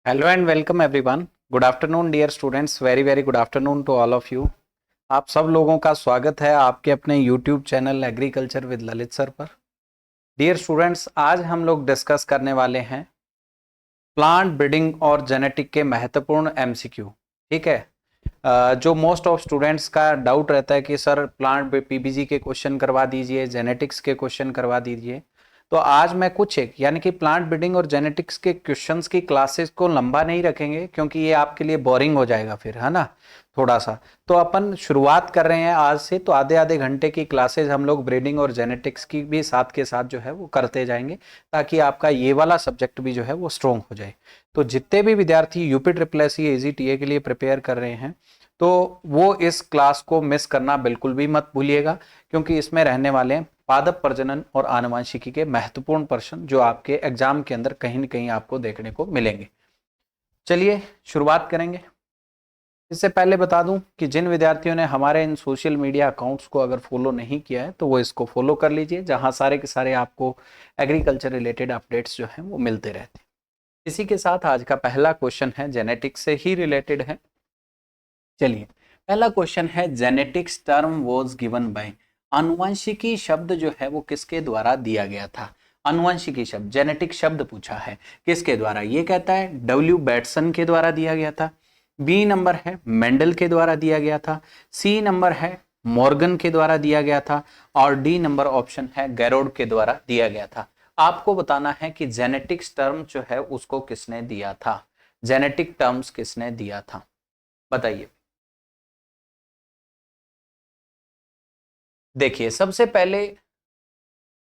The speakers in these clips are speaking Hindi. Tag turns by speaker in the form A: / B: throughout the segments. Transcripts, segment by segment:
A: Hello and welcome everyone. Good afternoon dear students, very very good afternoon to all of you. आप सब लोगों का स्वागत है आपके अपने YouTube channel agriculture with Lalit sir पर। डियर स्टूडेंट्स, आज हम लोग डिस्कस करने वाले हैं प्लांट ब्रीडिंग और जेनेटिक के महत्वपूर्ण एमसीक्यू। ठीक है। जो मोस्ट ऑफ स्टूडेंट्स का डाउट रहता है कि सर प्लांट पीबीजी के क्वेश्चन करवा दीजिए, जेनेटिक्स के क्वेश्चन करवा दीजिए। तो आज मैं कुछ एक यानी कि प्लांट ब्रीडिंग और जेनेटिक्स के क्वेश्चंस की क्लासेस को लंबा नहीं रखेंगे, क्योंकि ये आपके लिए बोरिंग हो जाएगा फिर, है ना, थोड़ा सा। तो अपन शुरुआत कर रहे हैं आज से, तो आधे आधे घंटे की क्लासेस हम लोग ब्रीडिंग और जेनेटिक्स की भी साथ के साथ जो है वो करते जाएंगे, ताकि आपका ये वाला सब्जेक्ट भी जो है वो स्ट्रॉन्ग हो जाए। तो जितने भी विद्यार्थी यूपी ट्रिपल एस AZTA के लिए प्रिपेयर कर रहे हैं, तो वो इस क्लास को मिस करना बिल्कुल भी मत भूलिएगा, क्योंकि इसमें रहने वाले हैं पादप प्रजनन और आनुवंशिकी के महत्वपूर्ण प्रश्न, जो आपके एग्जाम के अंदर कहीं न कहीं आपको देखने को मिलेंगे। चलिए शुरुआत करेंगे। इससे पहले बता दूं कि जिन विद्यार्थियों ने हमारे इन सोशल मीडिया अकाउंट्स को अगर फॉलो नहीं किया है, तो वो इसको फॉलो कर लीजिए, जहां सारे के सारे आपको एग्रीकल्चर रिलेटेड अपडेट्स जो हैं वो मिलते रहते हैं। इसी के साथ आज का पहला क्वेश्चन है, जेनेटिक्स से ही रिलेटेड है। चलिए, पहला क्वेश्चन है, genetics term was given by. आनुवंशिकी शब्द जो है वो किसके द्वारा दिया गया था? आनुवंशिकी शब्द, जेनेटिक शब्द पूछा है, किसके द्वारा? ये कहता है डब्ल्यू बैटसन के द्वारा दिया गया था। बी नंबर है मेंडल के द्वारा दिया गया था। सी नंबर है मॉर्गन के द्वारा दिया गया था। और डी नंबर ऑप्शन है गैरोड के द्वारा दिया गया था। आपको बताना है कि जेनेटिक्स टर्म जो है उसको किसने दिया था, जेनेटिक टर्म्स किसने दिया था, बताइए। देखिए, सबसे पहले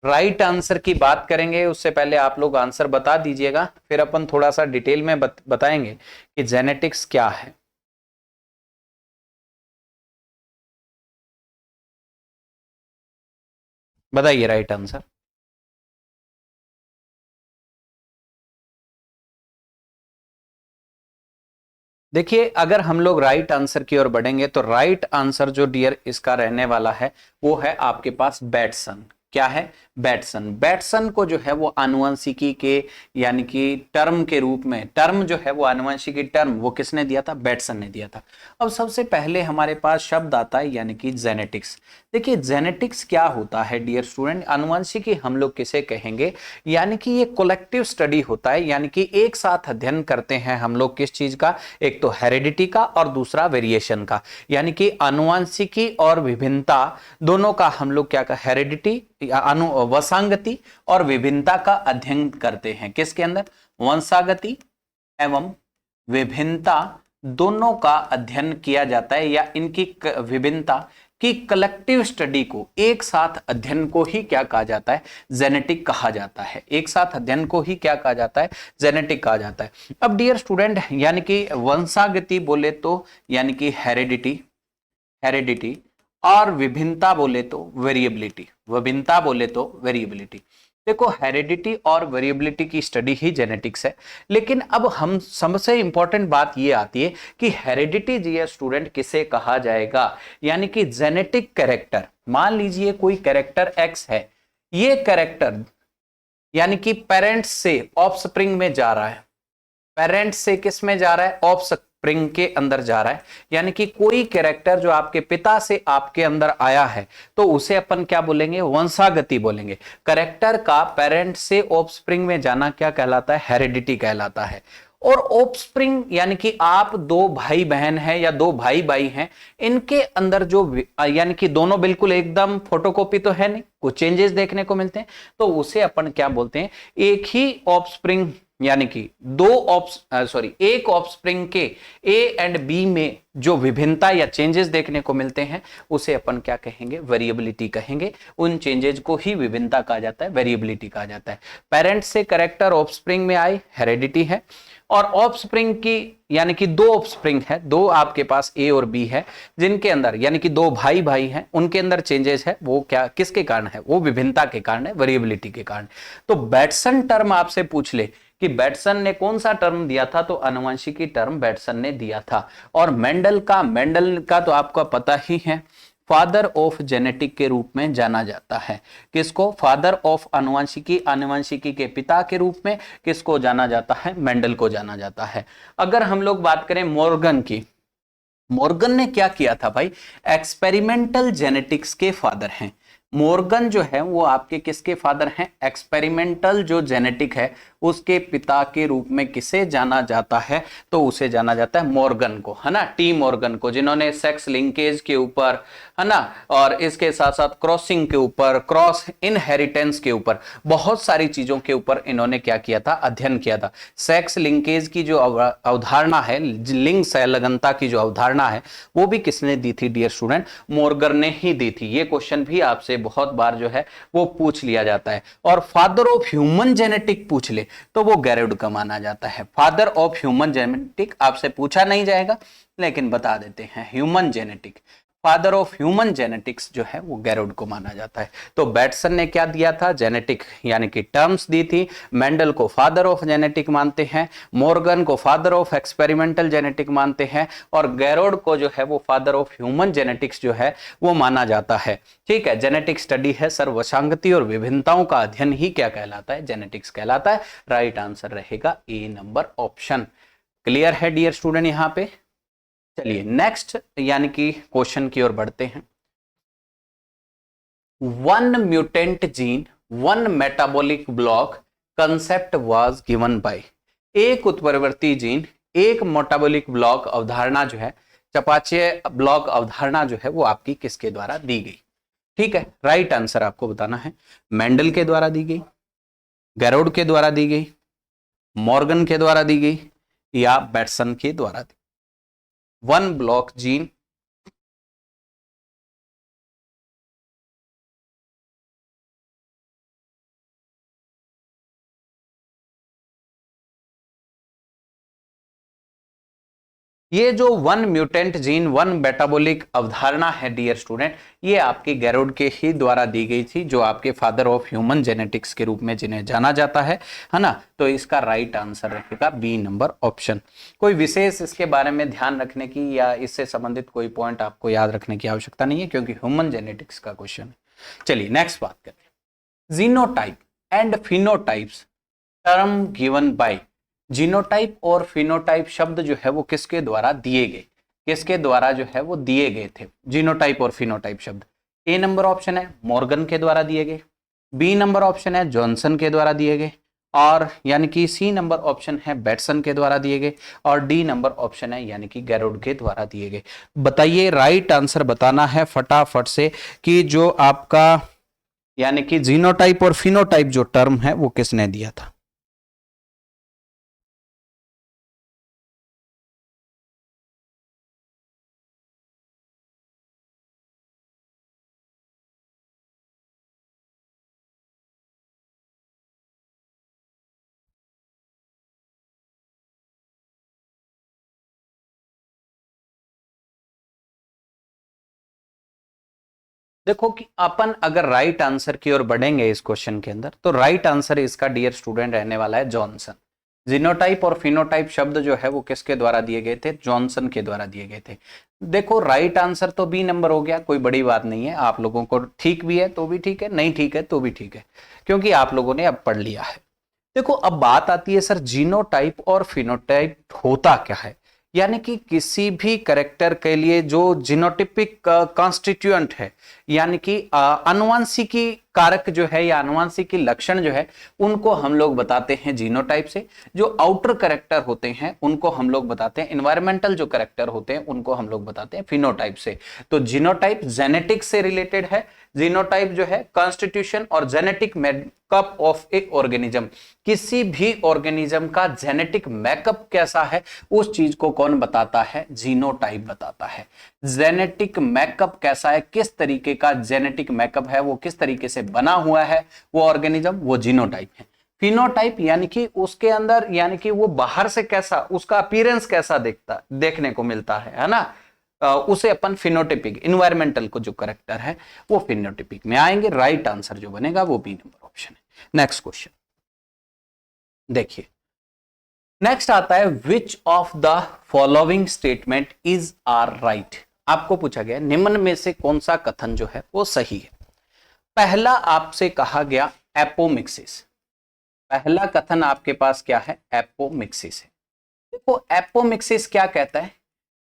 A: राइट आंसर की बात करेंगे, उससे पहले आप लोग आंसर बता दीजिएगा, फिर अपन थोड़ा सा डिटेल में बताएंगे कि जेनेटिक्स क्या है। बताइए राइट आंसर। देखिए, अगर हम लोग राइट आंसर की ओर बढ़ेंगे, तो राइट आंसर जो डियर इसका रहने वाला है वो है आपके पास बैटसन। क्या है? बैटसन। बैटसन को जो है वो आनुवंशिकी के यानी कि टर्म के रूप में, टर्म जो है वो आनुवंशिकी टर्म वो किसने दिया था? बैटसन ने दिया था। अब सबसे पहले हमारे पास शब्द आता है यानी कि जेनेटिक्स। देखिए, जेनेटिक्स क्या होता है डियर स्टूडेंट? आनुवंशिकी हम लोग किसे कहेंगे? यानी कि ये कलेक्टिव स्टडी होता है, यानी कि एक साथ अध्ययन करते हैं हम लोग किस चीज का? एक तो हेरिडिटी का और दूसरा वेरिएशन का। यानी कि आनुवंशिकी और विभिन्नता दोनों का हम लोग क्या का हेरिडिटी वंशागति और विभिन्नता का अध्ययन करते हैं। किसके अंदर? वंशागति एवं विभिन्नता दोनों का अध्ययन किया जाता है, या इनकी विभिन्नता की कलेक्टिव स्टडी को, एक साथ अध्ययन को ही क्या कहा जाता है? जेनेटिक कहा जाता है। एक साथ अध्ययन को ही क्या कहा जाता है? जेनेटिक कहा जाता है। अब डियर स्टूडेंट, यानी कि वंशागति बोले तो यानी कि हेरिडिटी, हेरिडिटी, और विभिन्नता बोले तो वेरिएबिलिटी, विभिन्नता बोले तो वेरिएबिलिटी। देखो, हेरिडिटी और वेरिएबिलिटी की स्टडी ही जेनेटिक्स है। लेकिन अब हम सबसे इंपॉर्टेंट बात ये आती है कि हेरिडिटी जी स्टूडेंट किसे कहा जाएगा? यानी कि जेनेटिक कैरेक्टर। मान लीजिए कोई कैरेक्टर एक्स है, ये कैरेक्टर यानी कि पेरेंट्स से ऑफस्प्रिंग में जा रहा है। पेरेंट्स से किस में जा रहा है? ऑफस्प्रिंग के अंदर जा रहा है। यानी कि कोई कैरेक्टर जो आपके पिता से आपके अंदर आया है, तो उसे अपन क्या बोलेंगे? वंशागति बोलेंगे। कैरेक्टर का पेरेंट से ऑफस्प्रिंग में जाना क्या कहलाता है? हेरिडिटी कहलाता है। और ऑफस्प्रिंग यानी कि आप दो भाई बहन हैं या दो भाई भाई हैं, इनके अंदर जो यानी कि दोनों बिल्कुल एकदम फोटोकॉपी तो है नहीं, कुछ चेंजेस देखने को मिलते हैं, तो उसे अपन क्या बोलते हैं? एक ही ऑफस्प्रिंग यानी कि एक ऑफस्प्रिंग के ए एंड बी में जो विभिन्नता या चेंजेस देखने को मिलते हैं, उसे अपन क्या कहेंगे? वेरिएबिलिटी कहेंगे। उन चेंजेस को ही विभिन्नता कहा जाता है, वेरिएबिलिटी कहा जाता है। पेरेंट्स से कैरेक्टर ऑफस्प्रिंग में आए, हेरिडिटी है। और ऑफस्प्रिंग की यानी कि दो ऑफस्प्रिंग है, दो आपके पास ए और बी है, जिनके अंदर यानी कि दो भाई भाई हैं, उनके अंदर चेंजेस है, वो क्या किसके कारण है? वो विभिन्नता के कारण है, वेरिएबिलिटी के कारण। तो बैटसन टर्म आपसे पूछ ले कि बैटसन ने कौन सा टर्म दिया था, तो आनुवंशिकी टर्म बैटसन ने दिया था। और मेंडल का तो आपको पता ही है फादर ऑफ जेनेटिक के रूप में जाना जाता है। किसको? फादर ऑफ आनुवंशिकी, आनुवंशिकी के पिता के रूप में किसको जाना जाता है? मेंडल को जाना जाता है। अगर हम लोग बात करें मॉर्गन की, मॉर्गन ने क्या किया था भाई? एक्सपेरिमेंटल जेनेटिक्स के फादर हैं। मॉर्गन जो है वो आपके किसके फादर हैं? एक्सपेरिमेंटल जो जेनेटिक है उसके पिता के रूप में किसे जाना जाता है? तो उसे जाना जाता है मॉर्गन को, है ना, टी मॉर्गन को, जिन्होंने सेक्स लिंकेज के ऊपर, है ना, और इसके साथ साथ क्रॉसिंग के ऊपर, क्रॉस इनहेरिटेंस के ऊपर, बहुत सारी चीजों के ऊपर इन्होंने क्या किया था? अध्ययन किया था। सेक्स लिंकेज की जो अवधारणा है, लिंग संलग्नता की जो अवधारणा है, वो भी किसने दी थी डियर स्टूडेंट? मॉर्गन ने ही दी थी। ये क्वेश्चन भी आपसे बहुत बार जो है वो पूछ लिया जाता है। और फादर ऑफ ह्यूमन जेनेटिक पूछ ले तो वो गैरोड का माना जाता है। फादर ऑफ ह्यूमन जेनेटिक आपसे पूछा नहीं जाएगा, लेकिन बता देते हैं, human genetic, father of human genetics जो है वो गैरोड को माना जाता है। तो बैटसन ने क्या दिया था? जेनेटिक यानी कि टर्म्स दी थी। मेंडल को फादर ऑफ जेनेटिक मानते हैं, मॉर्गन को फादर ऑफ एक्सपेरिमेंटल जेनेटिक मानते हैं, और गैरोड को जो है वो फादर ऑफ ह्यूमन जेनेटिक्स जो है वो माना जाता है। ठीक है, जेनेटिक स्टडी है सर वशांगति और विभिन्नताओं का अध्ययन ही क्या कहलाता है? जेनेटिक्स कहलाता है। राइट आंसर रहेगा ए नंबर ऑप्शन। क्लियर है डियर स्टूडेंट यहां पे? चलिए नेक्स्ट यानी कि क्वेश्चन की ओर बढ़ते हैं। One mutant gene, one metabolic block concept was given bye. एक उत्परिवर्ती जीन, एक मेटाबॉलिक ब्लॉक अवधारणा जो है, चयापचय ब्लॉक अवधारणा जो है वो आपकी किसके द्वारा दी गई? ठीक है, राइट आंसर आपको बताना है। मेंडल के द्वारा दी गई, गैरोड के द्वारा दी गई, मॉर्गन के द्वारा दी गई, या बैटसन के द्वारा दी? वन ब्लॉक जीन, ये जो one mutant gene, one metabolic अवधारणा है डियर स्टूडेंट, ये आपके गैरोड के ही द्वारा दी गई थी, जो आपके फादर ऑफ ह्यूमन जेनेटिक्स के रूप में जिन्हें जाना जाता है ना। तो इसका राइट आंसर रहेगा बी नंबर ऑप्शन। कोई विशेष इसके बारे में ध्यान रखने की या इससे संबंधित कोई पॉइंट आपको याद रखने की आवश्यकता नहीं है, क्योंकि ह्यूमन जेनेटिक्स का क्वेश्चन है। चलिए नेक्स्ट बात करते हैं। Genotype and phenotypes term given by. Genotype और फिनोटाइप शब्द जो है वो किसके द्वारा दिए गए? किसके द्वारा जो है वो दिए गए थे जीनोटाइप और फिनोटाइप शब्द? ए नंबर ऑप्शन है मॉर्गन के द्वारा दिए गए, बी नंबर ऑप्शन है जॉनसन के द्वारा दिए गए, और यानी कि सी नंबर ऑप्शन है बैटसन के द्वारा दिए गए, और डी नंबर ऑप्शन है यानी कि गैरोड के द्वारा दिए गए। बताइए, राइट आंसर बताना है फटाफट से कि जो आपका यानी कि जीनोटाइप और फिनोटाइप जो टर्म है वो किसने दिया था? देखो कि अपन अगर राइट आंसर की ओर बढ़ेंगे इस क्वेश्चन के अंदर, तो राइट आंसर इसका डियर स्टूडेंट रहने वाला है जॉनसन। जीनोटाइप और फिनोटाइप शब्द जो है वो किसके द्वारा दिए गए थे? जॉनसन के द्वारा दिए गए थे। देखो राइट आंसर तो बी नंबर हो गया, कोई बड़ी बात नहीं है। आप लोगों को ठीक भी है तो भी ठीक है, नहीं ठीक है तो भी ठीक है, क्योंकि आप लोगों ने अब पढ़ लिया है। देखो अब बात आती है सर जीनोटाइप और फिनोटाइप होता क्या है? यानी कि किसी भी करेक्टर के लिए जो जीनोटिपिक कॉन्स्टिट्यूएंट है, यानी कि आनुवंशिकी कारक जो है या आनुवंशिकी लक्षण जो है, उनको हम लोग बताते हैं जीनोटाइप से। जो आउटर करेक्टर होते हैं उनको हम लोग बताते हैं, एनवायरमेंटल जो करेक्टर होते हैं उनको हम लोग बताते हैं फिनोटाइप से। तो जीनोटाइप जेनेटिक्स से रिलेटेड है, जीनोटाइप जो है कॉन्स्टिट्यूशन और genetic makeup of A organism. किसी भी ऑर्गेनिज्म का जेनेटिक मेकअप कैसा है उस चीज को कौन बताता है? जीनोटाइप बताता है। जेनेटिक मेकअप कैसा है, किस तरीके का जेनेटिक मेकअप है, वो किस तरीके से बना हुआ है वो ऑर्गेनिज्म, वो जीनोटाइप है। फिनोटाइप यानी कि उसके अंदर, यानी कि वो बाहर से कैसा, उसका अपीयरेंस कैसा देखने को मिलता है ना, उसे अपन फिनोटिपिक, इन्वायरमेंटल को जो करेक्टर है वो फिनोटिपिक में आएंगे। राइट आंसर जो बनेगा वो बी नंबर ऑप्शन है। नेक्स्ट क्वेश्चन देखिए, नेक्स्ट आता है which of the following statement is are right. आपको पूछा गया निम्न में से कौन सा कथन जो है वो सही है। पहला आपसे कहा गया एपोमिक्सिस। पहला कथन आपके पास क्या है, एपोमिक्सिस है। देखो एपोमिक्सिस क्या कहता है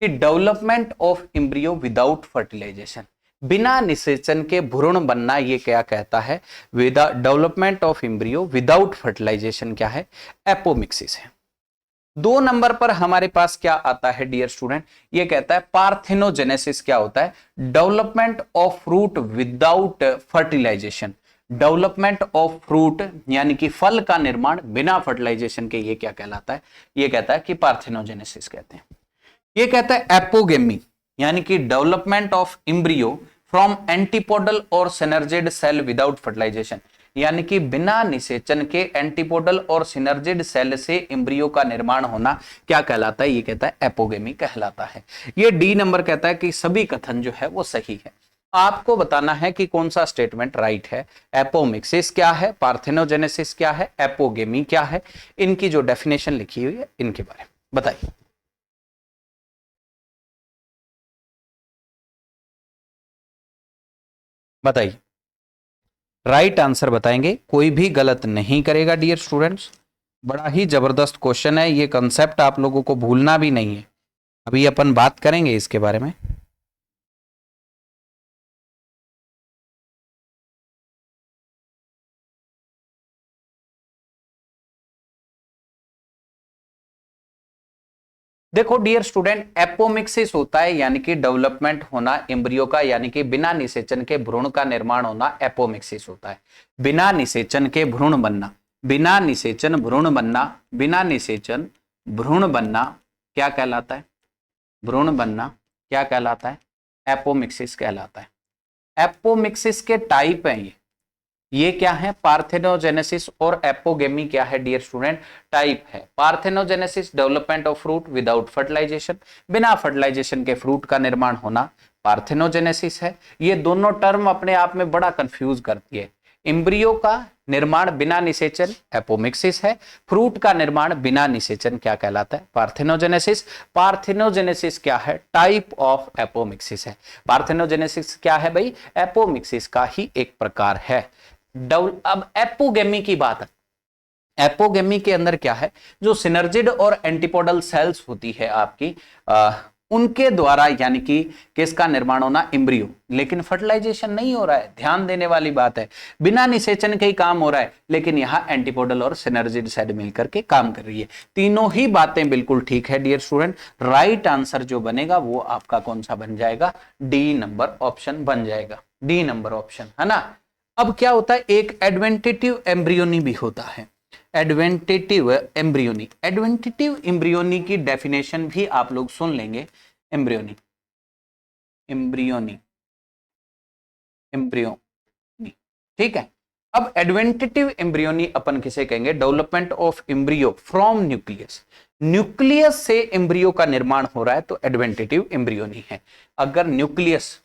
A: कि development of embryo without fertilisation, बिना निषेचन के भ्रूण बनना, ये क्या कहता है, development of embryo without fertilisation क्या है, एपोमिक्सिस है। 2 नंबर पर हमारे पास क्या आता है डियर स्टूडेंट, ये कहता है पार्थेनोजेनेसिस क्या होता है, development of fruit without fertilisation. Development of fruit यानी कि फल का निर्माण बिना फर्टिलाइजेशन के, ये क्या कहलाता है, ये कहता है कि पार्थेनोजेनेसिस कहते हैं। ये कहता है एपोगेमी यानी कि development of embryo from antipodal और सिनर्जिड सेल विदाउट फर्टिलाइजेशन, यानी कि बिना निषेचन के एंटीपोडल और सिनर्जिड सेल से एम्ब्रियो का निर्माण होना क्या कहलाता है, ये कहता है एपोगेमी कहलाता है। ये डी नंबर कहता है कि सभी कथन जो है वो सही है। आपको बताना है कि कौन सा स्टेटमेंट राइट है। एपोमिक्सिस क्या है, पार्थेनोजेनेसिस क्या है, एपोगेमी क्या है, इनकी जो डेफिनेशन लिखी हुई है इनके बारे में बताइए। बताइए, राइट आंसर बताएंगे, कोई भी गलत नहीं करेगा डियर स्टूडेंट्स। बड़ा ही जबरदस्त क्वेश्चन है, ये कंसेप्ट आप लोगों को भूलना भी नहीं है। अभी अपन बात करेंगे इसके बारे में। देखो डियर स्टूडेंट, एपोमिक्सिस होता है यानी कि डेवलपमेंट होना एम्ब्रियो का, यानी कि बिना निषेचन के भ्रूण का निर्माण होना एपोमिक्सिस होता है। बिना निषेचन के भ्रूण बनना, बिना निषेचन भ्रूण बनना, बिना निषेचन भ्रूण बनना क्या कहलाता है, भ्रूण बनना क्या कहलाता है, एपोमिक्सिस कहलाता है। एपोमिक्सिस के टाइप हैं ये क्या है, पार्थेनोजेनेसिस और एपोगेमी क्या है डियर स्टूडेंट, टाइप है। Parthenogenesis development of fruit without fertilisation, बिना फर्टिलाइजेशन के फ्रूट का निर्माण होना पार्थेनोजेनेसिस है। ये दोनों टर्म अपने आप में बड़ा कंफ्यूज करती है। एम्ब्रियो का निर्माण बिना निषेचन एपोमिक्सिस है, फ्रूट का निर्माण बिना निषेचन क्या कहलाता है, पार्थेनोजेनेसिस। पार्थेनोजेनेसिस क्या है, टाइप ऑफ एपोमिक्सिस है। पार्थेनोजेनेसिस क्या है भाई, एपोमिक्सिस का ही एक प्रकार है। अब एपोगेमी की बात है। एपोगेमी के अंदर क्या है, जो सिनर्जिड और एंटीपोडल सेल्स होती है आपकी, उनके द्वारा यानी कि किसका निर्माण होना, एम्ब्रियो, लेकिन फर्टिलाइजेशन नहीं हो रहा है। ध्यान देने वाली बात है, बिना निषेचन के ही काम हो रहा है, लेकिन यहां एंटीपोडल और सिनर्जिड सेल मिलकर के काम कर रही है। तीनों ही बातें बिल्कुल ठीक है डियर स्टूडेंट। राइट आंसर जो बनेगा वो आपका कौन सा बन जाएगा, डी नंबर ऑप्शन बन जाएगा, डी नंबर ऑप्शन, है ना। अब क्या होता है, एक एडवेंटेटिव एम्ब्रियोनी भी होता है। एडवेंटेटिव एम्ब्रियोनी, एडवेंटेटिव एम्ब्रियोनी की डेफिनेशन भी आप लोग सुन लेंगे। एम्ब्रियोनी, एम्ब्रियोनी, एम्ब्रियोनी, ठीक है। अब एडवेंटेटिव एम्ब्रियोनी अपन किसे कहेंगे, development of embryo from nucleus, nucleus से एम्ब्रियो का निर्माण हो रहा है तो एडवेंटेटिव एम्ब्रियोनी है। अगर न्यूक्लियस,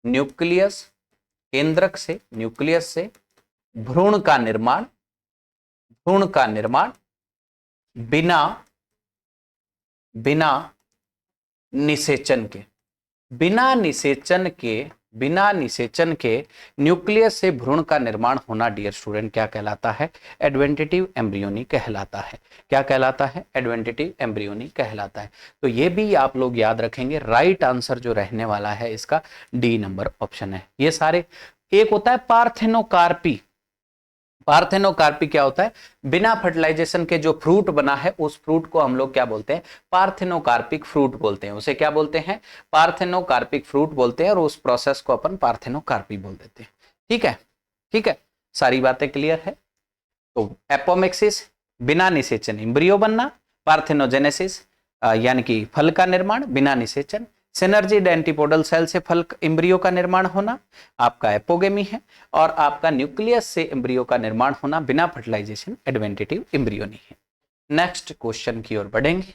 A: न्यूक्लियस केंद्रक से, न्यूक्लियस से भ्रूण का निर्माण, भ्रूण का निर्माण बिना, बिना निषेचन के, बिना निषेचन के, बिना निषेचन के न्यूक्लियस से भ्रूण का निर्माण होना डियर स्टूडेंट क्या कहलाता है, एडवेंटेटिव एम्ब्रियोनी कहलाता है। क्या कहलाता है, एडवेंटेटिव एम्ब्रियोनी कहलाता है। तो ये भी आप लोग याद रखेंगे। राइट आंसर जो रहने वाला है इसका डी नंबर ऑप्शन है। ये सारे, एक होता है पार्थेनोकार्पी, पार्थेनोकार्पी क्या होता है, बिना फर्टिलाइजेशन के जो फ्रूट बना है उस फ्रूट को हम लोग क्या बोलते हैं, पार्थेनोकार्पिक फ्रूट बोलते हैं। उसे क्या बोलते हैं, पार्थेनोकार्पिक फ्रूट बोलते हैं, और उस प्रोसेस को अपन पार्थेनोकार्पी बोल देते हैं। ठीक है, ठीक है, सारी बातें क्लियर है। तो एपोमिक्सिस बिना निषेचन एम्ब्रियो बनना, पार्थेनोजेनेसिस यानी कि फल का निर्माण बिना निषेचन, सिनर्जिड एंटीपोडल सेल से फल एम्ब्रियो का निर्माण होना आपका एपोगेमी है, और आपका न्यूक्लियस से एम्ब्रियो का निर्माण होना बिना फर्टिलाइजेशन एडवेंटेटिव एम्ब्रियोनी है। नेक्स्ट क्वेश्चन की ओर बढ़ेंगे।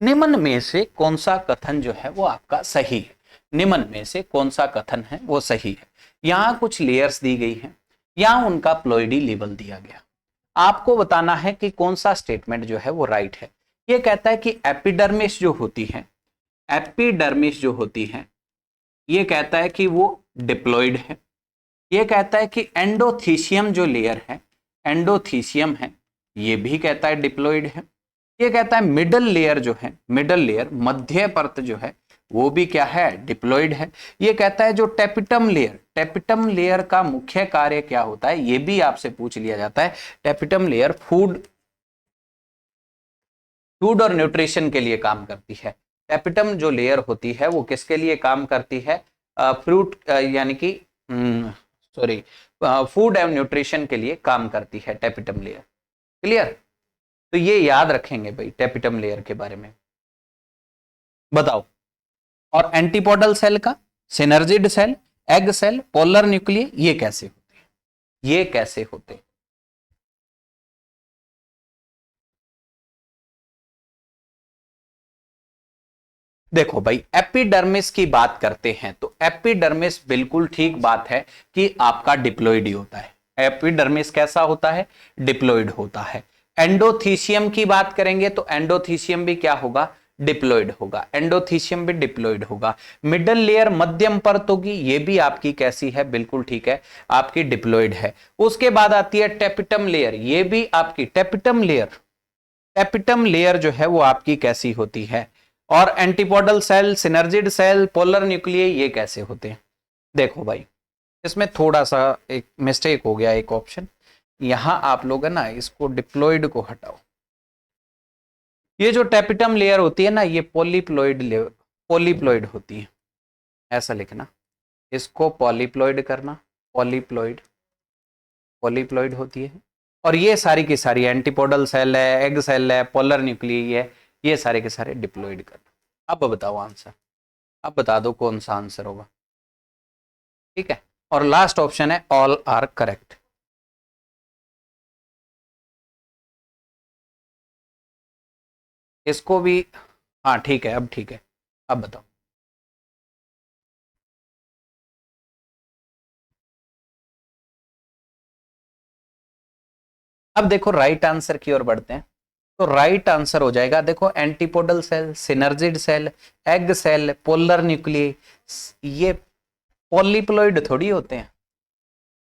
A: निम्न में से कौन सा कथन जो है वो आपका सही है, निम्न में से कौन सा कथन है वो सही है। यहां कुछ लेयर्स दी गई हैं, यहां उनका प्लॉइडी लेवल दिया गया। आपको बताना है कि कौन सा स्टेटमेंट जो है वो राइट है। ये कहता है कि एपिडर्मिस जो होती है, एपिडर्मिस जो होती है ये कहता है कि वो डिप्लॉइड है। ये कहता है कि एंडोथीसियम जो लेयर है, एंडोथीसियम है, ये भी कहता है डिप्लॉइड है। ये कहता है मिडल लेयर जो है, मिडल लेयर मध्य परत जो है वो भी क्या है, डिप्लॉइड है। ये कहता है जो टेपिटम लेयर, टेपिटम लेयर का मुख्य कार्य क्या होता है, ये भी आपसे पूछ लिया जाता है। टेपिटम लेयर फूड फूड और न्यूट्रिशन के लिए काम करती है। टेपिटम जो लेयर होती है वो किसके लिए काम करती है, फ्रूट यानी कि सॉरी फूड एंड न्यूट्रिशन के लिए काम करती है टेपिटम लेयर। क्लियर? तो ये याद रखेंगे भाई टेपिटम लेयर के बारे में। बताओ, और एंटीपोडल सेल का, synergid cell, egg cell, polar nuclei, ये कैसे होते हैं, ये कैसे होते हैं? देखो भाई, एपिडर्मिस की बात करते हैं तो एपिडर्मिस बिल्कुल ठीक बात है कि आपका डिप्लॉइड ही होता है। एपिडर्मिस कैसा होता है, डिप्लॉइड होता है। एंडोथीसियम की बात करेंगे तो एंडोथीसियम भी क्या होगा, डिप्लॉइड होगा। एंडोथीसियम भी डिप्लॉइड होगा। मिडल लेयर मध्यम परत होगी, ये भी आपकी कैसी है, बिल्कुल ठीक है, आपकी डिप्लॉइड है। उसके बाद आती है टेपिटम लेयर, ये भी आपकी टेपिटम लेयर, टेपिटम लेयर जो है वो आपकी कैसी होती है। और antipodal cell, synergid cell, polar nuclei, ये कैसे होते हैं? देखो भाई, इसमें थोड़ा सा एक मिस्टेक हो गया, एक ऑप्शन यहां आप लोग है ना, इसको डिप्लॉइड को हटाओ। ये जो टेपिटम लेयर होती है ना, ये पॉलीप्लॉइड लेयर, पॉलीप्लॉइड होती है, ऐसा लिखना, इसको पॉलीप्लॉइड करना, पॉलीप्लॉइड, पॉलीप्लॉइड होती है। और ये सारी की सारी एंटीपोडल सेल है, एग सेल है, पोलर न्यूक्लिय है, ये सारे के सारे डिप्लॉइड करना। अब बताओ आंसर, अब बता दो कौन सा आंसर होगा। ठीक है, और लास्ट ऑप्शन है ऑल आर करेक्ट। इसको भी, हाँ ठीक है, अब ठीक है, अब बताओ। अब देखो राइट आंसर की ओर बढ़ते हैं। तो राइट आंसर हो जाएगा, देखो antipodal cell, synergid cell, egg cell, polar nuclei, ये पॉलीप्लॉइड थोड़ी होते हैं,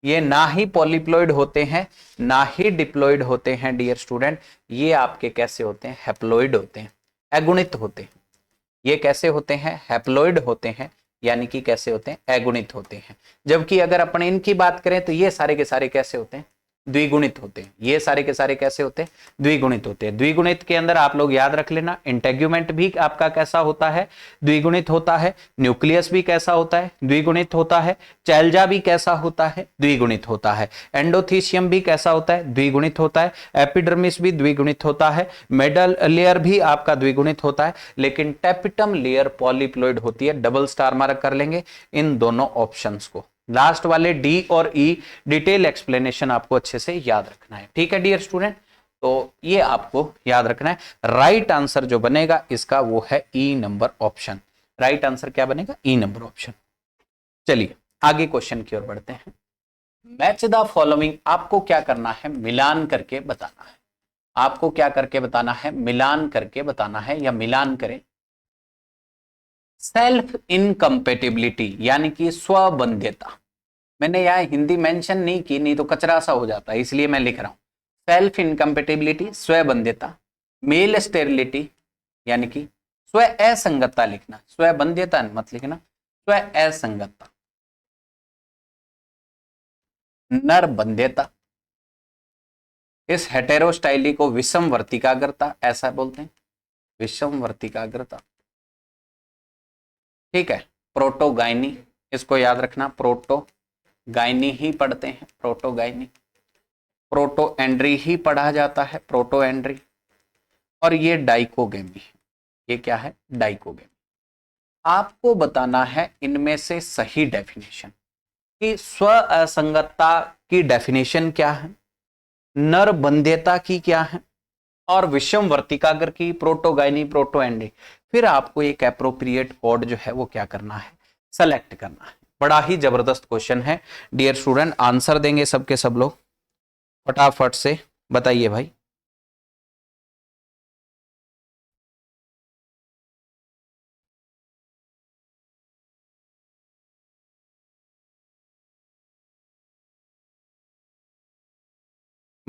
A: ये ना ही पॉलीप्लॉइड होते हैं ना ही डिप्लॉइड होते हैं डियर स्टूडेंट। ये आपके कैसे होते हैं, हैप्लॉइड होते हैं, अगुणित होते हैं। ये कैसे होते हैं, हैप्लॉइड होते हैं, यानी कि कैसे होते हैं, अगुणित होते हैं। जबकि अगर अपन इनकी बात करें तो ये सारे के सारे कैसे होते हैं, द्विगुणित होते हैं। ये सारे के सारे कैसे होते हैं, द्विगुणित होते हैं। द्विगुणित के अंदर आप लोग याद रख लेना, इंटेग्यूमेंट भी आपका कैसा होता है, द्विगुणित होता है। न्यूक्लियस भी कैसा होता है, द्विगुणित होता है। चैल्जा भी कैसा होता है, द्विगुणित होता है। एंडोथीसियम भी कैसा होता है, द्विगुणित होता है। एपिडर्मिस भी द्विगुणित होता है। मेडल लेयर भी आपका द्विगुणित होता है। लेकिन टेपिटम लेयर पॉलीप्लॉइड होती है। डबल स्टार मार्क कर लेंगे इन दोनों ऑप्शंस को। लास्ट वाले डी और ई डिटेल एक्सप्लेनेशन आपको अच्छे से याद रखना है। ठीक है डियर स्टूडेंट, तो ये आपको याद रखना है। राइट आंसर जो बनेगा इसका वो है ई नंबर ऑप्शन। राइट आंसर क्या बनेगा, ई नंबर ऑप्शन। चलिए आगे क्वेश्चन की ओर बढ़ते हैं। मैच द फॉलोइंग, आपको क्या करना है, मिलान करके बताना है। आपको क्या करके बताना है, मिलान करके बताना है, या मिलान करें। सेल्फ इनकम्पेटिबिलिटी यानी कि स्वबंध्यता, मैंने यहाँ हिंदी मेंशन नहीं की, नहीं तो कचरा सा हो जाता है, इसलिए मैं लिख रहा हूं। सेल्फ इनकम्पेटिबिलिटी, स्वबंध्यता। मेल स्टेरिलिटी यानी कि स्व असंगतता लिखना, स्वबंध्यता मत लिखना, स्व असंगतता। नर बंध्यता, इस हेटेरोस्टाइली को विषम वर्तिकाग्रता ऐसा बोलते हैं, विषम वर्तिकाग्रता। ठीक है, प्रोटोगाइनी, इसको याद रखना, प्रोटोगाइनी ही पढ़ते हैं, प्रोटोगाइनी। प्रोटो एंड्री ही पढ़ा जाता है, प्रोटो एंड्री। और ये डाइकोगेमी है, ये क्या है, डाइकोगेमी। आपको बताना है इनमें से सही डेफिनेशन, कि स्व असंगतता की डेफिनेशन क्या है, नर बंध्यता की क्या है, और विषम वर्तिकाग्र की, प्रोटोगाइनी, प्रोटो एंड्री। फिर आपको एक एप्रोप्रिएट कोड जो है वो क्या करना है, सेलेक्ट करना है। बड़ा ही जबरदस्त क्वेश्चन है डियर स्टूडेंट, आंसर देंगे सबके सब लोग, फटाफट से बताइए भाई।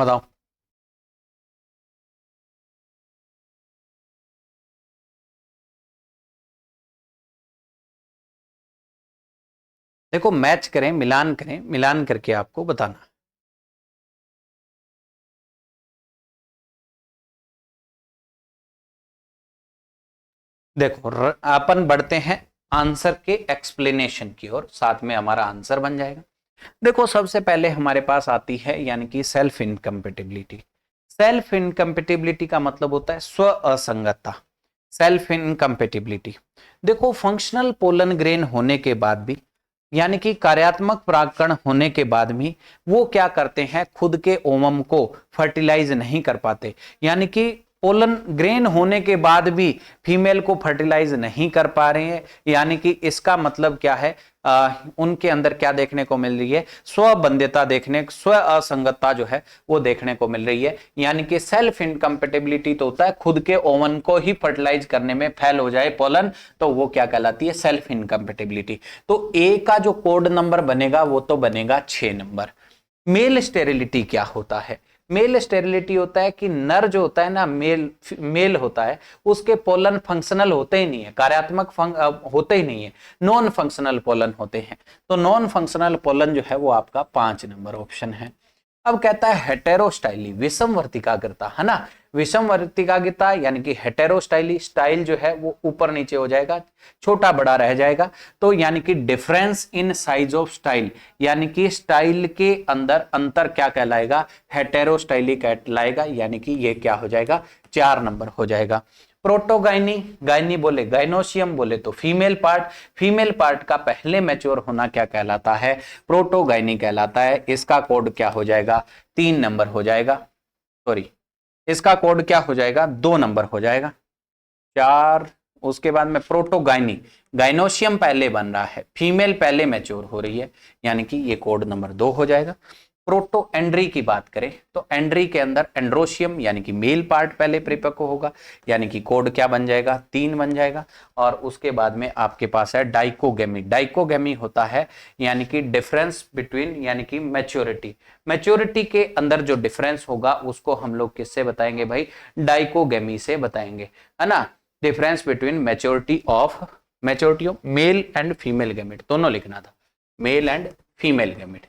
A: बताओ। देखो मैच करें, मिलान करें, मिलान करके आपको बताना। देखो अपन बढ़ते हैं आंसर के एक्सप्लेनेशन की ओर, साथ में हमारा आंसर बन जाएगा। देखो सबसे पहले हमारे पास आती है यानी कि सेल्फ इनकम्पेटिबिलिटी। सेल्फ इनकम्पेटिबिलिटी का मतलब होता है स्व असंगतता। सेल्फ इनकम्पेटिबिलिटी, देखो फंक्शनल पोलन ग्रेन होने के बाद भी, यानी कि कार्यात्मक परागकण होने के बाद भी वो क्या करते हैं, खुद के ओवम को फर्टिलाइज नहीं कर पाते। यानी कि पोलन ग्रेन होने के बाद भी फीमेल को फर्टिलाइज नहीं कर पा रहे हैं। यानी कि इसका मतलब क्या है, उनके अंदर क्या देखने को मिल रही है, स्वबंध्यता देखने, स्व असंगतता जो है वो देखने को मिल रही है। यानी कि सेल्फ इनकम्पेटिबिलिटी तो होता है खुद के ओवन को ही फर्टिलाइज करने में फेल हो जाए पोलन, तो वो क्या कहलाती है, सेल्फ इनकम्पेटिबिलिटी। तो ए का जो कोड नंबर बनेगा वो तो बनेगा 6 नंबर। मेल स्टेरिलिटी क्या होता है, मेल स्टेरिलिटी होता है कि नर जो होता है ना, मेल होता है, उसके पोलन फंक्शनल होते ही नहीं है, कार्यात्मक होते ही नहीं है, नॉन फंक्शनल पोलन होते हैं। तो नॉन फंक्शनल पोलन जो है वो आपका 5 नंबर ऑप्शन है। अब कहता है हेटेरोस्टाइली, विषम वर्तिकाग्रता, है ना। विषम वर्तिकाग्रता यानी कि हेटेरोस्टाइली, स्टाइल जो है वो ऊपर नीचे हो जाएगा, छोटा बड़ा रह जाएगा। तो यानी कि difference in size of style, यानी कि स्टाइल के अंदर अंतर क्या कहलाएगा, हेटेरोस्टाइली कहलाएगा। यानी कि ये क्या हो जाएगा, 4 नंबर हो जाएगा। प्रोटोगाइनी, गाइनी बोले गाइनोशियम बोले तो फीमेल पार्ट, फीमेल पार्ट का पहले मैच्योर होना क्या कहलाता है, प्रोटोगाइनी कहलाता है। इसका कोड क्या हो जाएगा, 3 नंबर हो जाएगा, सॉरी इसका कोड क्या हो जाएगा, 2 नंबर हो जाएगा, 4। उसके बाद में प्रोटोगाइनी, गाइनोशियम पहले बन रहा है, फीमेल पहले मैच्योर हो रही है, यानी कि ये कोड नंबर 2 हो जाएगा। प्रोटो एंड्री की बात करें तो एंड्री के अंदर एंड्रोशियम यानी कि मेल पार्ट पहले परिपक्व होगा, यानी कि कोड क्या बन जाएगा, 3 बन जाएगा। और उसके बाद में आपके पास है डाइकोगेमी, डाइकोगेमी होता है यानी कि डिफरेंस बिटवीन, यानी कि मैच्योरिटी, मैच्योरिटी के अंदर जो डिफरेंस होगा उसको हम लोग किससे बताएंगे भाई, डाइकोगेमी से बताएंगे, है ना। Difference between maturity of male and female gamete, दोनों लिखना था, male and female gamete.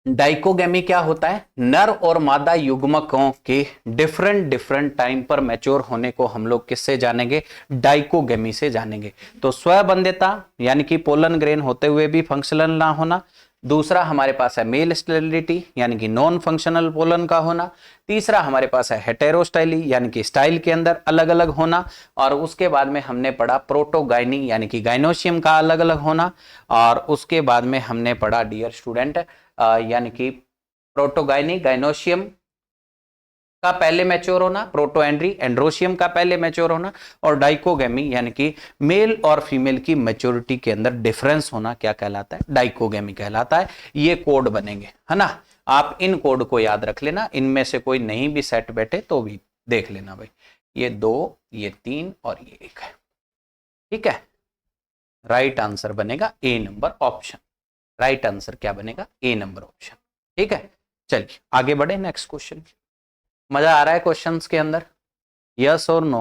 A: Dichogamy क्या होता है, नर और मादा युग्मकों के डिफरेंट टाइम पर मैच्योर होने को हम लोग किससे जानेंगे, डाइकोगेमी से जानेंगे। तो स्वबंध्यता यानी कि पोलन ग्रेन होते हुए भी फंक्शनल ना होना। दूसरा हमारे पास है मेल स्टेरिलिटी यानी कि नॉन फंक्शनल पोलन का होना। तीसरा हमारे पास है हेटेरोस्टाइली यानी कि स्टाइल के अंदर अलग अलग होना। और उसके बाद में हमने पढ़ा प्रोटोगाइनी यानी कि गाइनोशियम का अलग अलग होना। और उसके बाद में हमने पढ़ा डियर स्टूडेंट यानी कि प्रोटोगाइनी, गाइनोशियम का पहले मैच्योर होना, प्रोटोएंड्री, एंड्रोशियम का पहले मैच्योर होना, और डाइकोगेमी यानी कि मेल और फीमेल की मैच्योरिटी के अंदर डिफरेंस होना क्या कहलाता है, डाइकोगेमी कहलाता है। ये कोड बनेंगे, है ना। आप इन कोड को याद रख लेना, इनमें से कोई नहीं भी सेट बैठे तो भी देख लेना भाई, ये 2, ये 3 और ये 1 है, ठीक है। राइट आंसर बनेगा ए नंबर ऑप्शन, राइट आंसर क्या बनेगा, ए नंबर ऑप्शन, ठीक है। चलिए आगे बढ़े नेक्स्ट क्वेश्चन। मजा आ रहा है क्वेश्चंस के अंदर, यस और नो।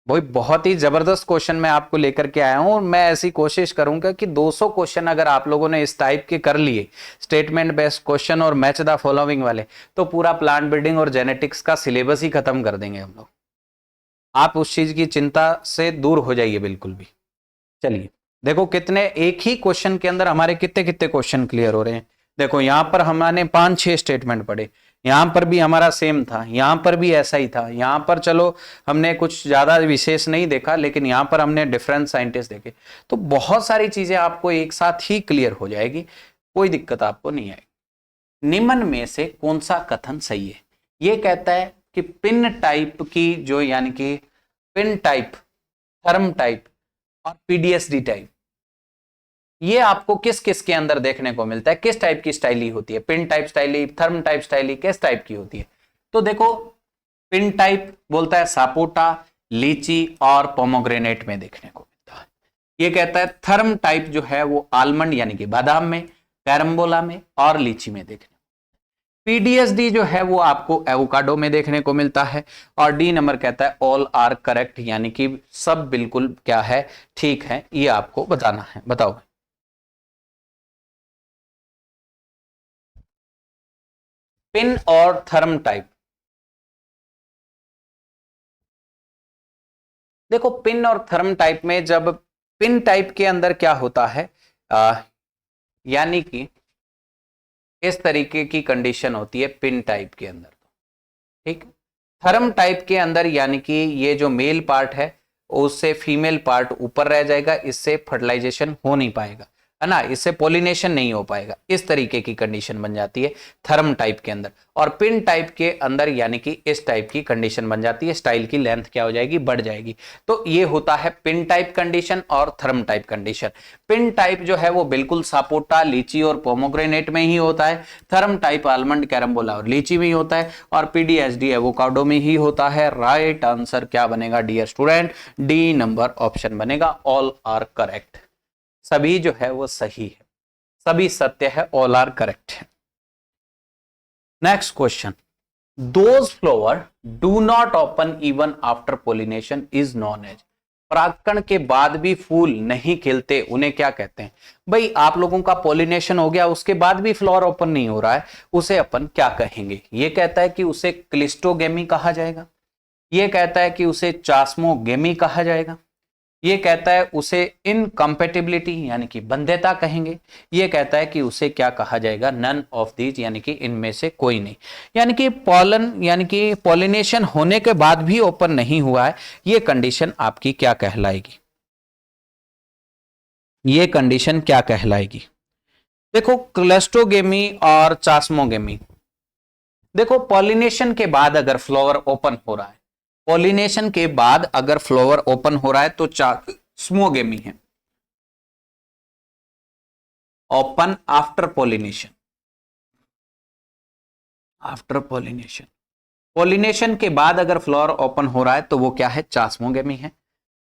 A: भाई बहुत ही जबरदस्त क्वेश्चन मैं आपको लेकर के आया हूं, और मैं ऐसी कोशिश करूंगा कि 200 क्वेश्चन अगर आप लोगों ने इस टाइप के कर लिए, स्टेटमेंट बेस्ड क्वेश्चन और मैच द फॉलोइंग वाले, तो पूरा प्लांट ब्रीडिंग और जेनेटिक्स का सिलेबस ही खत्म कर देंगे हम लोग। आप उस चीज की चिंता से दूर हो जाइए बिल्कुल भी। चलिए देखो कितने, एक ही क्वेश्चन के अंदर हमारे कितने कितने क्वेश्चन क्लियर हो रहे हैं। देखो यहां पर हमने 5-6 स्टेटमेंट पढ़े, यहां पर भी हमारा सेम था, यहां पर भी ऐसा ही था, यहां पर चलो हमने कुछ ज्यादा विशेष नहीं देखा, लेकिन यहां पर हमने डिफरेंट साइंटिस्ट देखे। तो बहुत सारी चीजें आपको एक साथ ही क्लियर हो जाएगी, कोई दिक्कत आपको नहीं आएगी। निम्न में से कौन सा कथन सही है, ये कहता है कि पिन टाइप की जो, यानी कि पिन टाइप, थर्म टाइप और पीडीएसडी टाइप, ये आपको किस किस के अंदर देखने को मिलता है, किस टाइप की स्टाइली होती है, pin type style, thrum type style, किस टाइप की होती है। तो देखो पिन टाइप बोलता है सापोटा, लीची और पोमोग्रेनेट में देखने को मिलता है। ये कहता है थर्म टाइप जो है वो आलमंड यानी कि बादाम में, कैरम्बोला में और लीची में देखने पीडीएसडी जो है वो आपको एवोकाडो में देखने को मिलता है। और डी नंबर कहता है ऑल आर करेक्ट, यानी कि सब बिल्कुल क्या है, ठीक है, ये आपको बताना है। बताओ पिन और थर्म टाइप। देखो पिन और थर्म टाइप में, जब पिन टाइप के अंदर क्या होता है, यानी कि इस तरीके की कंडीशन होती है पिन टाइप के अंदर, ठीक। थर्म टाइप के अंदर यानी कि ये जो मेल पार्ट है उससे फीमेल पार्ट ऊपर रह जाएगा, इससे फर्टिलाइजेशन हो नहीं पाएगा, है ना, इससे पोलिनेशन नहीं हो पाएगा, इस तरीके की कंडीशन बन जाती है थर्म टाइप के अंदर। और पिन टाइप के अंदर यानी कि इस टाइप की कंडीशन बन जाती है, स्टाइल की लेंथ क्या हो जाएगी, बढ़ जाएगी। तो ये होता है पिन टाइप कंडीशन और thrum type condition. Pin type जो है वो बिल्कुल सापोटा, लीची और पोमोग्रेनेट में ही होता है। थर्म टाइप आलमंड, कैरम्बोला और लीची में ही होता है। और पीडीएसडी एवोकाडो में ही होता है। राइट आंसर क्या बनेगा dear student, D number option बनेगा, ऑल आर करेक्ट। सभी जो है वो सही है, सभी सत्य है, ऑल आर करेक्ट है। Next question, those flower do not open even after pollination is known as. परागकण के बाद भी फूल नहीं खिलते, उन्हें क्या कहते हैं? भाई आप लोगों का पोलिनेशन हो गया, उसके बाद भी फ्लावर ओपन नहीं हो रहा है, उसे अपन क्या कहेंगे? ये कहता है कि उसे क्लिस्टोगेमी कहा जाएगा, ये कहता है कि उसे चास्मोगेमी कहा जाएगा, ये कहता है उसे इनकम्पेटिबिलिटी यानी कि बंध्यता कहेंगे, ये कहता है कि उसे क्या कहा जाएगा, नन ऑफ दीज यानी कि इनमें से कोई नहीं। यानी कि पॉलन यानी कि पॉलिनेशन होने के बाद भी ओपन नहीं हुआ है, ये कंडीशन आपकी क्या कहलाएगी? ये कंडीशन क्या कहलाएगी? देखो क्लस्टोगेमी और चास्मोगेमी, देखो पॉलिनेशन के बाद अगर फ्लावर ओपन हो रहा है, पॉलिनेशन के बाद अगर फ्लावर ओपन हो रहा है तो चास्मोगेमी है। Open after pollination, after pollination, pollination के बाद अगर फ्लावर ओपन हो रहा है तो वो क्या है, चास्मोगेमी है।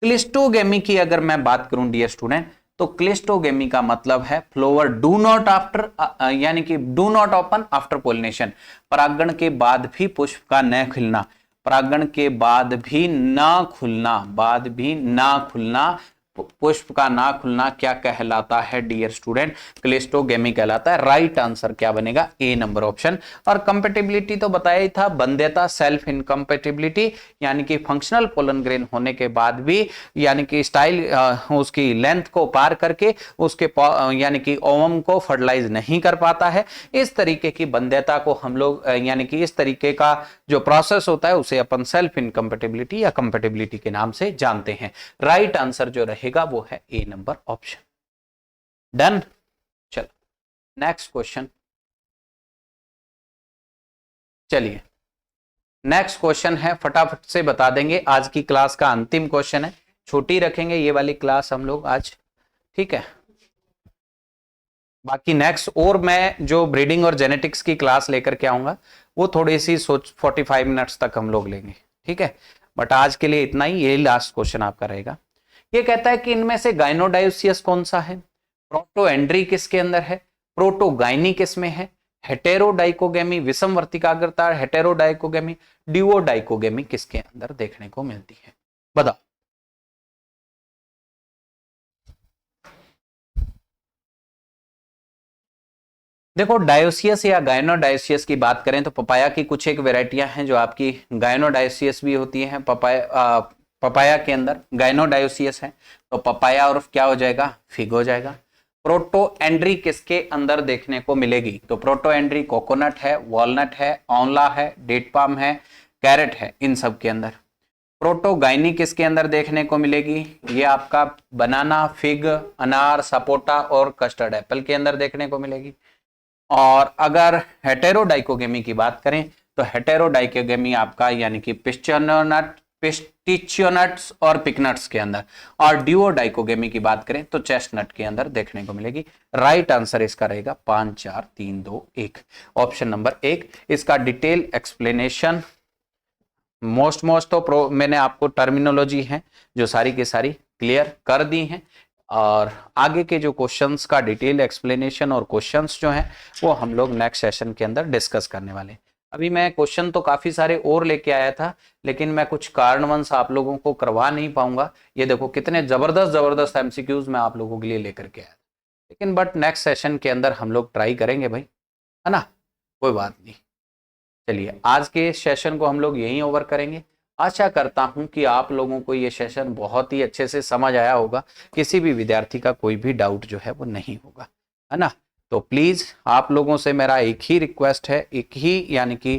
A: क्लिस्टोगेमी की अगर मैं बात करूं डियर स्टूडेंट, तो क्लिस्टोगेमी का मतलब है फ्लावर डू नॉट आफ्टर यानी कि do not open after pollination, परागण के बाद भी पुष्प का न खिलना, परागण के बाद भी ना खुलना, बाद भी ना खुलना, पुष्प का ना खुलना क्या कहलाता है डियर स्टूडेंट? क्लिस्टोगेमी कहलाता है। राइट आंसर क्या बनेगा, ए नंबर ऑप्शन। और कंपेटिबिलिटी तो बताया ही था, बंध्यता सेल्फ इनकम्पेटिबिलिटी, यानी कि फंक्शनल पोलन ग्रेन होने के बाद भी यानी कि स्टाइल उसकी लेंथ को पार करके उसके यानी कि ओवम को फर्टिलाइज नहीं कर पाता है, इस तरीके की बंध्यता को हम लोग यानी कि इस तरीके का जो प्रोसेस होता है उसे अपन सेल्फ इनकम्पेटिबिलिटी या कंपेटिबिलिटी के नाम से जानते हैं। राइट आंसर जो रहेगा वो है ए नंबर ऑप्शन। डन। चलो नेक्स्ट क्वेश्चन, चलिए नेक्स्ट क्वेश्चन है, फटाफट से बता देंगे, आज की क्लास का अंतिम क्वेश्चन है, छोटी रखेंगे ये वाली क्लास हम लोग आज, ठीक है। बाकी नेक्स्ट और मैं जो ब्रीडिंग और जेनेटिक्स की क्लास लेकर के आऊंगा वो थोड़ी सी 45 मिनट्स तक हम लोग लेंगे, ठीक है। बट आज के लिए इतना ही, यही लास्ट क्वेश्चन आपका रहेगा। ये कहता है कि इनमें से गाइनोडायोसियस कौन सा है? प्रोटोएंड्री किसके अंदर है, प्रोटोगाइनी किस में है, हेटेरोडाइकोगेमी विषम वर्तिकाग्रता, हेटेरोडाइकोगेमी, ड्यूओडाइकोगेमी किसके अंदर देखने को मिलती है? बताओ। देखो डायोसियस या गायनोडायोसियस की बात करें तो पपाया की कुछ एक वेराइटियां हैं जो आपकी गायनोडायोसियस भी होती हैं। पपाया के अंदर गायनोडायोसियस है तो पपाया और क्या हो जाएगा, फिग हो जाएगा। प्रोटोएंड्री किसके अंदर देखने को मिलेगी? तो प्रोटोएंड्री कोकोनट है, वॉलनट है, आंवला है, डेट पाम है, कैरेट है, इन सब के अंदर। प्रोटोगाइनी किसके अंदर देखने को मिलेगी? ये आपका बनाना, फिग, अनार, सपोटा और कस्टर्ड एप्पल के अंदर देखने को मिलेगी। और अगर हेटेरोडाइकोगेमी की बात करें तो हेटेरोडाइकोगेमी आपका यानी कि पिस्टिचियोनट्स और पिकनट्स के अंदर, और ड्यूओडाइकोगेमी की बात करें तो चेस्टनट के अंदर देखने को मिलेगी। राइट आंसर इसका रहेगा 5 4 3 2 1, ऑप्शन नंबर 1। इसका डिटेल एक्सप्लेनेशन मोस्ट तो मैंने आपको टर्मिनोलॉजी है जो सारी की सारी क्लियर कर दी हैं। और आगे के जो क्वेश्चंस का डिटेल एक्सप्लेनेशन और क्वेश्चंस जो हैं वो हम लोग नेक्स्ट सेशन के अंदर डिस्कस करने वाले हैं। अभी मैं क्वेश्चन तो काफी सारे और लेके आया था, लेकिन मैं कुछ कारणवश आप लोगों को करवा नहीं पाऊंगा। ये देखो कितने जबरदस्त जबरदस्त एमसीक्यूज मैं आप लोगों के लिए लेकर के आया था, लेकिन बट नेक्स्ट सेशन के अंदर हम लोग ट्राई करेंगे भाई, है ना, कोई बात नहीं। चलिए आज के सेशन को हम लोग यहीं ओवर करेंगे। आशा करता हूं कि आप लोगों को ये सेशन बहुत ही अच्छे से समझ आया होगा, किसी भी विद्यार्थी का कोई भी डाउट जो है वो नहीं होगा, है ना। तो प्लीज आप लोगों से मेरा एक ही रिक्वेस्ट है, एक ही यानी कि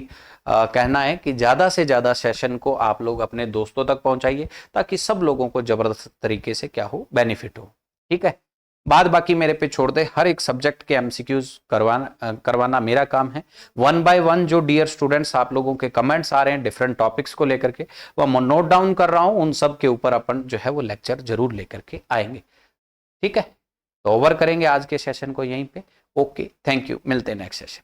A: कहना है कि ज़्यादा से ज़्यादा सेशन को आप लोग अपने दोस्तों तक पहुंचाइए, ताकि सब लोगों को जबरदस्त तरीके से क्या हो, बेनिफिट हो। ठीक है, बाद बाकी मेरे पे छोड़ दे। हर एक सब्जेक्ट के एमसीक्यूज करवाना मेरा काम है। 1 बाय 1 जो डियर स्टूडेंट्स आप लोगों के कमेंट्स आ रहे हैं डिफरेंट टॉपिक्स को लेकर के, वह नोट डाउन कर रहा हूं, उन सब के ऊपर अपन जो है वो लेक्चर जरूर लेकर के आएंगे। ठीक है, तो ओवर करेंगे आज के सेशन को यहीं पे। ओके, थैंक यू, मिलते हैं नेक्स्ट सेशन।